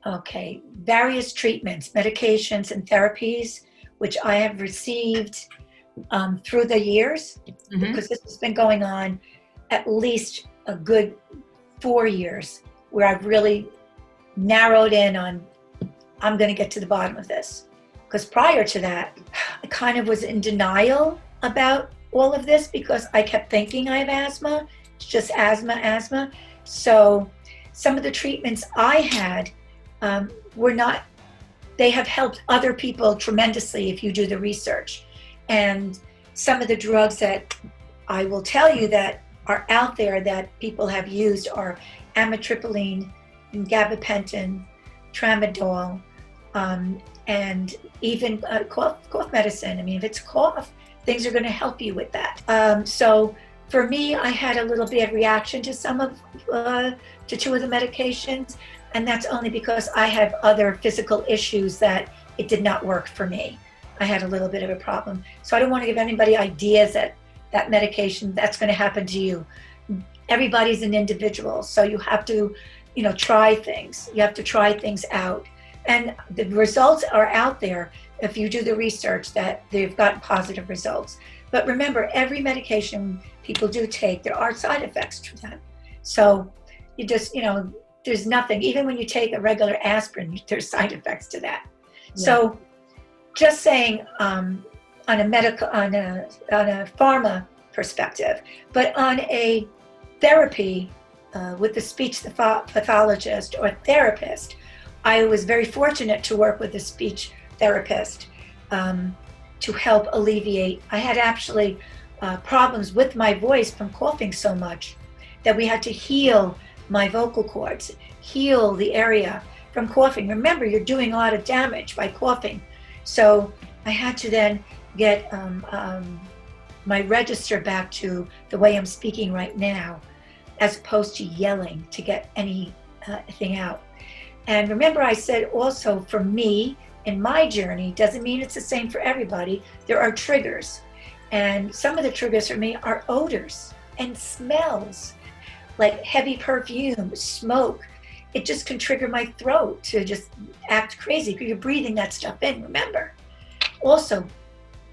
Okay, various treatments, medications, and therapies, which I have received through the years, Mm-hmm. because this has been going on at least a good 4 years, where I've really narrowed in on, I'm going to get to the bottom of this. Because prior to that, I kind of was in denial about all of this because I kept thinking I have asthma. It's just asthma. So some of the treatments I had were not, they have helped other people tremendously if you do the research. And some of the drugs that I will tell you that are out there that people have used are amitriptyline, gabapentin, tramadol, and even cough medicine. I mean, if it's cough, things are going to help you with that. So for me, I had a little bit of reaction to to two of the medications, and that's only because I have other physical issues that it did not work for me. I had a little bit of a problem. So I don't want to give anybody ideas that that medication, that's going to happen to you. Everybody's an individual, so you have to, try things. You have to try things out. And the results are out there if you do the research that they've gotten positive results. But remember, every medication people do take, there are side effects to them. So you just, there's nothing, even when you take a regular aspirin, there's side effects to that. Yeah. So just saying, on a pharma perspective, but on a therapy with a speech pathologist or therapist, I was very fortunate to work with a speech therapist to help alleviate. I had actually problems with my voice from coughing so much that we had to heal my vocal cords, heal the area from coughing. Remember, you're doing a lot of damage by coughing. So I had to then get my register back to the way I'm speaking right now, as opposed to yelling to get anything out. And remember, I said also for me, in my journey, doesn't mean it's the same for everybody. There are triggers. And some of the triggers for me are odors and smells, like heavy perfume, smoke. It just can trigger my throat to just act crazy because you're breathing that stuff in, remember. Also,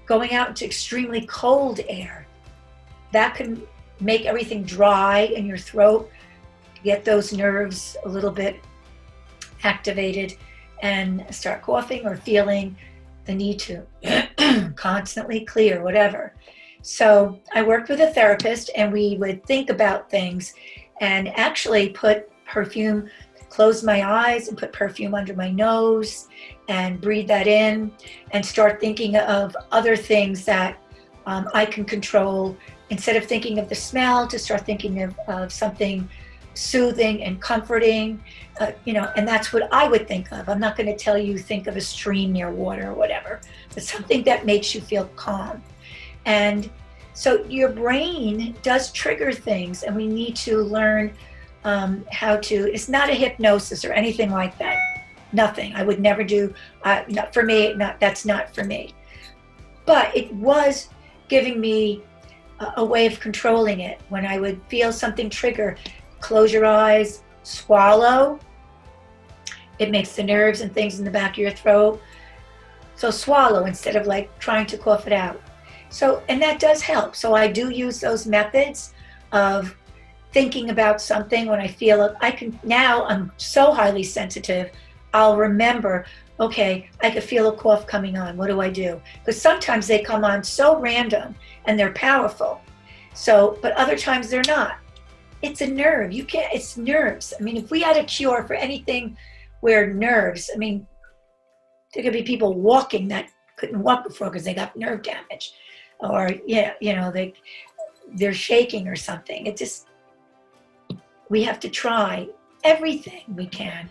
going out into extremely cold air, that can make everything dry in your throat, get those nerves a little bit activated, and start coughing or feeling the need to constantly clear, whatever. So I worked with a therapist, and we would think about things and actually put perfume, close my eyes and put perfume under my nose and breathe that in and start thinking of other things that I can control. Instead of thinking of the smell, to start thinking of something soothing and comforting, and that's what I would think of. I'm not going to tell you think of a stream near water or whatever, but something that makes you feel calm. And so your brain does trigger things, and we need to learn how to, it's not a hypnosis or anything like that. Nothing. I would never do, not for me, that's not for me. But it was giving me a way of controlling it. When I would feel something trigger, close your eyes, swallow. It makes the nerves and things in the back of your throat. So swallow instead of like trying to cough it out. So, and that does help. So I do use those methods of thinking about something when I feel it. I can, now I'm so highly sensitive, I'll remember, okay, I could feel a cough coming on. What do I do? Because sometimes they come on so random and they're powerful. So, but other times they're not. It's a nerve. You can't, it's nerves. I mean, if we had a cure for anything where nerves, I mean, there could be people walking that couldn't walk before because they got nerve damage, or they're shaking or something. It just, we have to try everything we can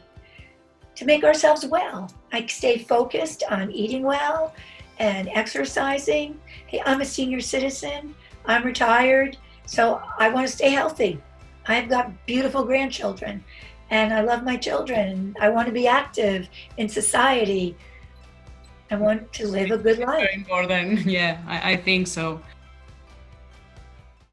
to make ourselves well. I stay focused on eating well and exercising. Hey, I'm a senior citizen. I'm retired, so I want to stay healthy. I've got beautiful grandchildren, and I love my children. I want to be active in society. I want to live a good life. Very important. Yeah, I think so.